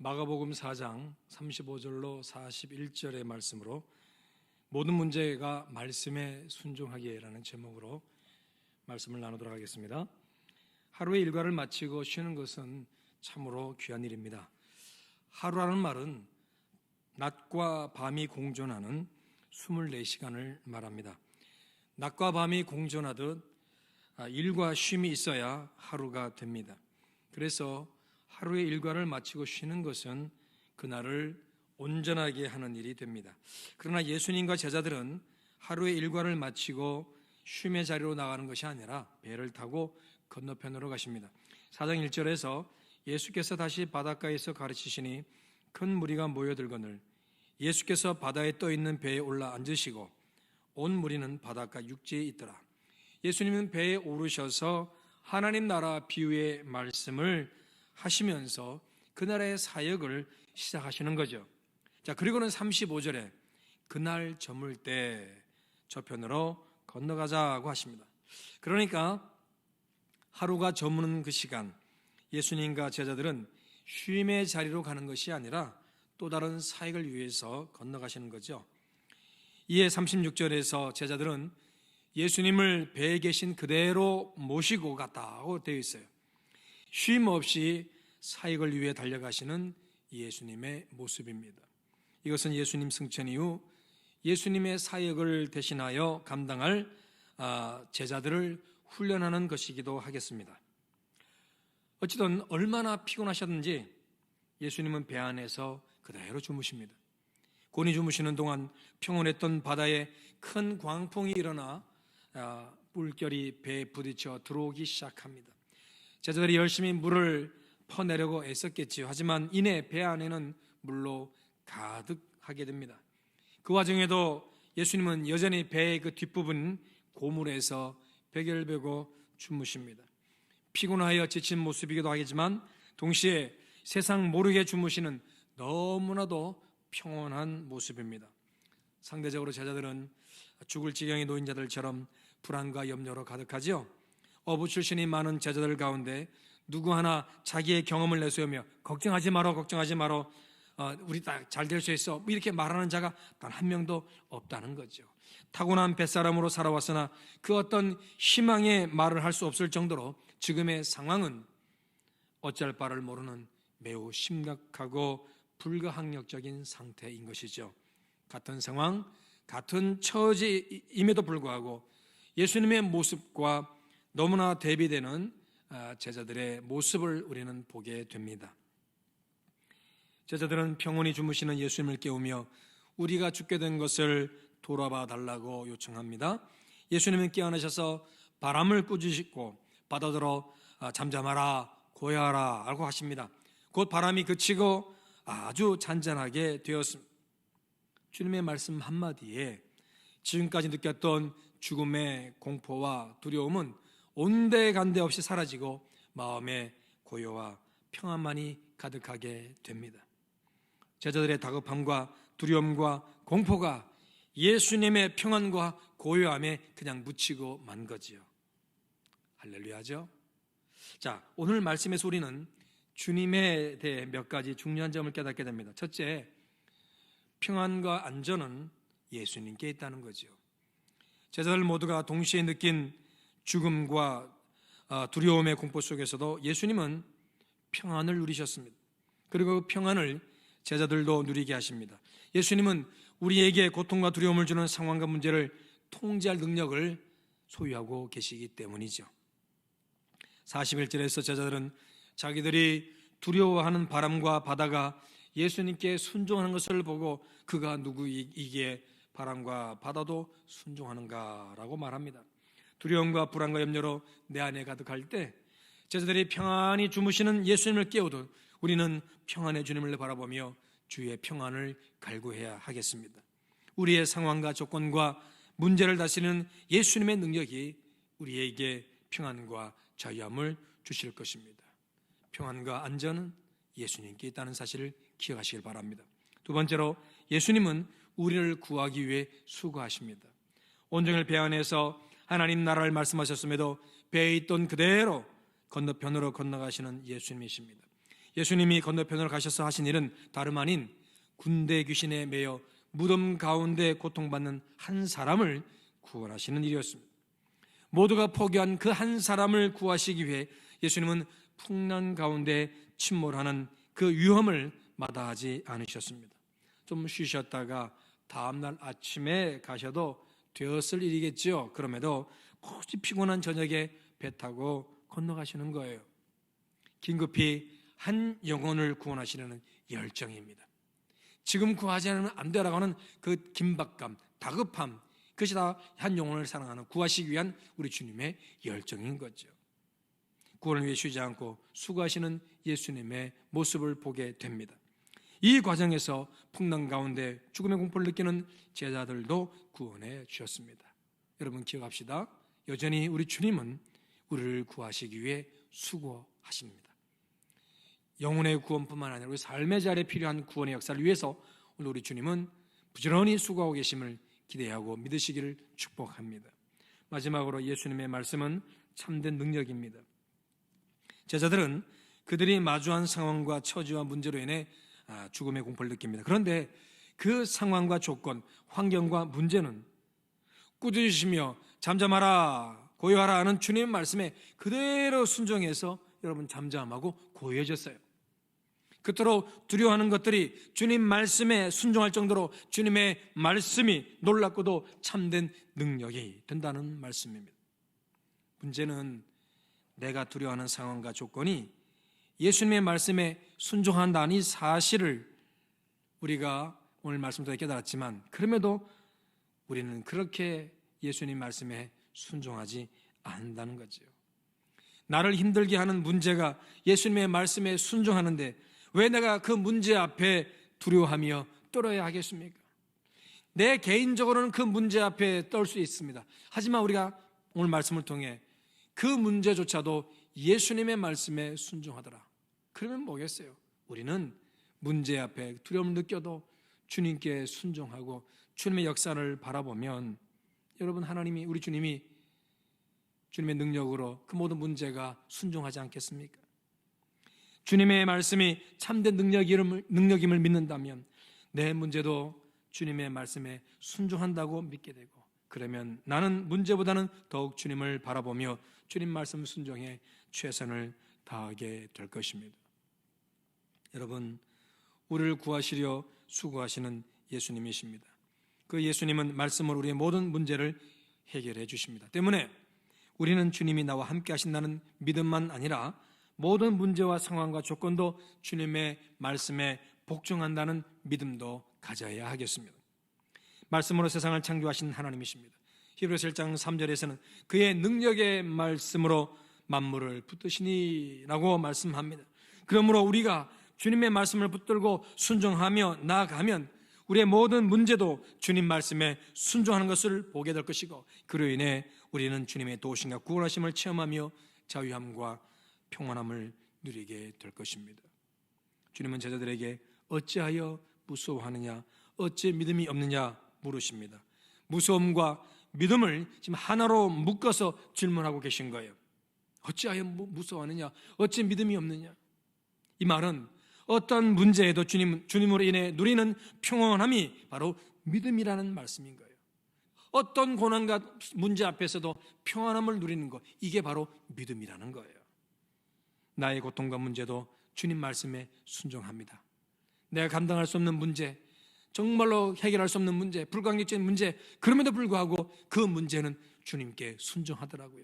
마가복음 4장 35절로 41절의 말씀으로 모든 문제가 말씀에 순종하기라는 제목으로 말씀을 나누도록 하겠습니다. 하루의 일과를 마치고 쉬는 것은 참으로 귀한 일입니다. 하루라는 말은 낮과 밤이 공존하는 24시간을 말합니다. 낮과 밤이 공존하듯 일과 쉼이 있어야 하루가 됩니다. 그래서 하루의 일과를 마치고 쉬는 것은 그날을 온전하게 하는 일이 됩니다. 그러나 예수님과 제자들은 하루의 일과를 마치고 쉼의 자리로 나가는 것이 아니라 배를 타고 건너편으로 가십니다. 4장 1절에서 예수께서 다시 바닷가에서 가르치시니 큰 무리가 모여들거늘 예수께서 바다에 떠 있는 배에 올라 앉으시고 온 무리는 바닷가 육지에 있더라. 예수님은 배에 오르셔서 하나님 나라 비유의 말씀을 하시면서 그 나라의 사역을 시작하시는 거죠. 자, 그리고는 35절에 그날 저물 때 저편으로 건너가자고 하십니다. 그러니까 하루가 저무는 그 시간, 예수님과 제자들은 쉼의 자리로 가는 것이 아니라 또 다른 사역을 위해서 건너가시는 거죠. 이에 36절에서 제자들은 예수님을 배에 계신 그대로 모시고 갔다고 되어 있어요. 쉼 없이 사역을 위해 달려가시는 예수님의 모습입니다. 이것은 예수님 승천 이후 예수님의 사역을 대신하여 감당할 제자들을 훈련하는 것이기도 하겠습니다. 어찌든 얼마나 피곤하셨는지 예수님은 배 안에서 그대로 주무십니다. 곤히 주무시는 동안 평온했던 바다에 큰 광풍이 일어나 물결이 배에 부딪혀 들어오기 시작합니다. 제자들이 열심히 물을 퍼내려고 애썼겠지요. 하지만 이내 배 안에는 물로 가득하게 됩니다. 그 와중에도 예수님은 여전히 배의 그 뒷부분 고물에서 베개를 베고 주무십니다. 피곤하여 지친 모습이기도 하겠지만 동시에 세상 모르게 주무시는 너무나도 평온한 모습입니다. 상대적으로 제자들은 죽을 지경의 노인자들처럼 불안과 염려로 가득하죠. 어부 출신이 많은 제자들 가운데 누구 하나 자기의 경험을 내세우며 걱정하지 마라 우리 다 잘 될 수 있어 이렇게 말하는 자가 단 한 명도 없다는 거죠. 타고난 뱃사람으로 살아왔으나 그 어떤 희망의 말을 할 수 없을 정도로 지금의 상황은 어쩔 바를 모르는 매우 심각하고 불가항력적인 상태인 것이죠. 같은 상황, 같은 처지임에도 불구하고 예수님의 모습과 너무나 대비되는 제자들의 모습을 우리는 보게 됩니다. 제자들은 평온히 주무시는 예수님을 깨우며 우리가 죽게 된 것을 돌아봐 달라고 요청합니다. 예수님은 깨어나셔서 바람을 꾸짖으시고 바다들어 잠잠하라 고요하라 라고 하십니다. 곧 바람이 그치고 아주 잔잔하게 되었습니다. 주님의 말씀 한마디에 지금까지 느꼈던 죽음의 공포와 두려움은 온데간데 없이 사라지고 마음의 고요와 평안만이 가득하게 됩니다. 제자들의 다급함과 두려움과 공포가 예수님의 평안과 고요함에 그냥 묻히고 만 거지요. 할렐루야죠. 자, 오늘 말씀에서 우리는 주님에 대해 몇 가지 중요한 점을 깨닫게 됩니다. 첫째, 평안과 안전은 예수님께 있다는 거죠. 제자들 모두가 동시에 느낀 죽음과 두려움의 공포 속에서도 예수님은 평안을 누리셨습니다. 그리고 그 평안을 제자들도 누리게 하십니다. 예수님은 우리에게 고통과 두려움을 주는 상황과 문제를 통제할 능력을 소유하고 계시기 때문이죠. 41절에서 제자들은 자기들이 두려워하는 바람과 바다가 예수님께 순종하는 것을 보고 그가 누구이기에 바람과 바다도 순종하는가라고 말합니다. 두려움과 불안과 염려로 내 안에 가득할 때 제자들이 평안히 주무시는 예수님을 깨우듯 우리는 평안의 주님을 바라보며 주의 평안을 갈구해야 하겠습니다. 우리의 상황과 조건과 문제를 다스리는 예수님의 능력이 우리에게 평안과 자유함을 주실 것입니다. 평안과 안전은 예수님께 있다는 사실을 기억하시길 바랍니다. 두 번째로 예수님은 우리를 구하기 위해 수고하십니다. 온종일 배 안에서 하나님 나라를 말씀하셨음에도 배에 있던 그대로 건너편으로 건너가시는 예수님이십니다. 예수님이 건너편으로 가셔서 하신 일은 다름 아닌 군대 귀신에 매여 무덤 가운데 고통받는 한 사람을 구원하시는 일이었습니다. 모두가 포기한 그 한 사람을 구하시기 위해 예수님은 풍랑 가운데 침몰하는 그 위험을 마다하지 않으셨습니다. 좀 쉬셨다가 다음날 아침에 가셔도 되었을 일이겠죠. 그럼에도 굳이 피곤한 저녁에 배 타고 건너가시는 거예요. 긴급히 한 영혼을 구원하시려는 열정입니다. 지금 구하지 않으면 안 되라고 하는 그 긴박감, 다급함, 그것이 다 한 영혼을 사랑하는, 구하시기 위한 우리 주님의 열정인 거죠. 구원을 위해 쉬지 않고 수고하시는 예수님의 모습을 보게 됩니다. 이 과정에서 풍랑 가운데 죽음의 공포를 느끼는 제자들도 구원해 주셨습니다. 여러분 기억합시다. 여전히 우리 주님은 우리를 구하시기 위해 수고하십니다. 영혼의 구원뿐만 아니라 우리 삶의 자리에 필요한 구원의 역사를 위해서 오늘 우리 주님은 부지런히 수고하고 계심을 기대하고 믿으시기를 축복합니다. 마지막으로 예수님의 말씀은 참된 능력입니다. 제자들은 그들이 마주한 상황과 처지와 문제로 인해 죽음의 공포를 느낍니다. 그런데 그 상황과 조건, 환경과 문제는 꾸짖으시며 잠잠하라, 고요하라 하는 주님의 말씀에 그대로 순종해서 여러분 잠잠하고 고요해졌어요. 그토록 두려워하는 것들이 주님 말씀에 순종할 정도로 주님의 말씀이 놀랍고도 참된 능력이 된다는 말씀입니다. 문제는 내가 두려워하는 상황과 조건이 예수님의 말씀에 순종한다는 이 사실을 우리가 오늘 말씀 통해 깨달았지만, 그럼에도 우리는 그렇게 예수님 말씀에 순종하지 않는다는 거죠. 나를 힘들게 하는 문제가 예수님의 말씀에 순종하는데 왜 내가 그 문제 앞에 두려워하며 떨어야 하겠습니까? 내 개인적으로는 그 문제 앞에 떨 수 있습니다. 하지만 우리가 오늘 말씀을 통해 그 문제조차도 예수님의 말씀에 순종하더라. 그러면 뭐겠어요? 우리는 문제 앞에 두려움을 느껴도 주님께 순종하고 주님의 역사를 바라보면 여러분 하나님이, 우리 주님이 주님의 능력으로 그 모든 문제가 순종하지 않겠습니까? 주님의 말씀이 참된 능력임을 믿는다면 내 문제도 주님의 말씀에 순종한다고 믿게 되고, 그러면 나는 문제보다는 더욱 주님을 바라보며 주님 말씀 순종해 최선을 다하게 될 것입니다. 여러분, 우리를 구하시려 수고하시는 예수님이십니다. 그 예수님은 말씀으로 우리의 모든 문제를 해결해 주십니다. 때문에 우리는 주님이 나와 함께 하신다는 믿음만 아니라 모든 문제와 상황과 조건도 주님의 말씀에 복종한다는 믿음도 가져야 하겠습니다. 말씀으로 세상을 창조하신 하나님이십니다. 히브리서 1장 3절에서는 그의 능력의 말씀으로 만물을 붙드시니 라고 말씀합니다. 그러므로 우리가 주님의 말씀을 붙들고 순종하며 나아가면 우리의 모든 문제도 주님 말씀에 순종하는 것을 보게 될 것이고, 그로 인해 우리는 주님의 도우심과 구원하심을 체험하며 자유함과 평안함을 누리게 될 것입니다. 주님은 제자들에게 어찌하여 무서워하느냐, 어찌 믿음이 없느냐 물으십니다. 무서움과 믿음을 지금 하나로 묶어서 질문하고 계신 거예요. 어찌하여 무서워하느냐, 어찌 믿음이 없느냐. 이 말은 어떤 문제에도 주님으로 인해 누리는 평온함이 바로 믿음이라는 말씀인 거예요. 어떤 고난과 문제 앞에서도 평안함을 누리는 것, 이게 바로 믿음이라는 거예요. 나의 고통과 문제도 주님 말씀에 순종합니다. 내가 감당할 수 없는 문제, 정말로 해결할 수 없는 문제, 불가항력적인 문제, 그럼에도 불구하고 그 문제는 주님께 순종하더라고요.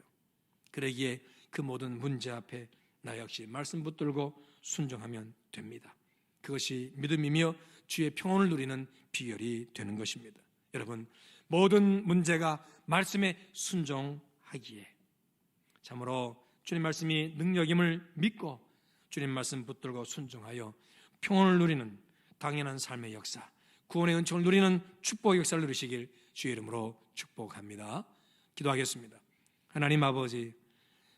그러기에 그 모든 문제 앞에 나 역시 말씀 붙들고 순종하면 됩니다. 그것이 믿음이며 주의 평온을 누리는 비결이 되는 것입니다. 여러분, 모든 문제가 말씀에 순종하기에 참으로 주님 말씀이 능력임을 믿고 주님 말씀 붙들고 순종하여 평온을 누리는 당연한 삶의 역사, 구원의 은총을 누리는 축복의 역사를 누리시길 주의 이름으로 축복합니다. 기도하겠습니다. 하나님 아버지,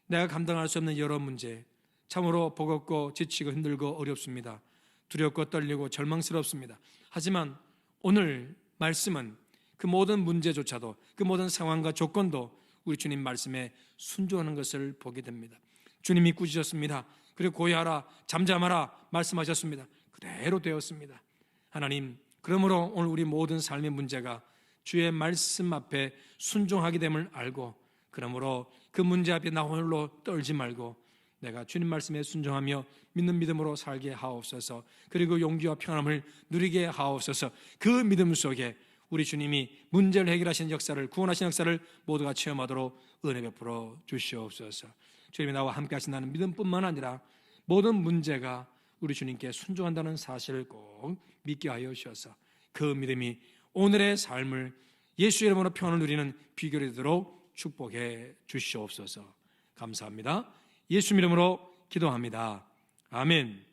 내가 감당할 수 없는 여러 문제, 참으로 버겁고 지치고 힘들고 어렵습니다. 두렵고 떨리고 절망스럽습니다. 하지만 오늘 말씀은 그 모든 문제조차도, 그 모든 상황과 조건도 우리 주님 말씀에 순종하는 것을 보게 됩니다. 주님이 꾸짖으셨습니다. 그리고 고요하라, 잠잠하라 말씀하셨습니다. 그대로 되었습니다. 하나님, 그러므로 오늘 우리 모든 삶의 문제가 주의 말씀 앞에 순종하게 됨을 알고, 그러므로 그 문제 앞에 나 홀로 떨지 말고 내가 주님 말씀에 순종하며 믿는 믿음으로 살게 하옵소서. 그리고 용기와 평안함을 누리게 하옵소서. 그 믿음 속에 우리 주님이 문제를 해결하시는 역사를, 구원하시는 역사를 모두가 체험하도록 은혜 베풀어 주시옵소서. 주님이 나와 함께 하신다는 믿음뿐만 아니라 모든 문제가 우리 주님께 순종한다는 사실을 꼭 믿게 하여 주셔서 그 믿음이 오늘의 삶을 예수 이름으로 평안을 누리는 비결이 되도록 축복해 주시옵소서. 감사합니다. 예수 이름으로 기도합니다. 아멘.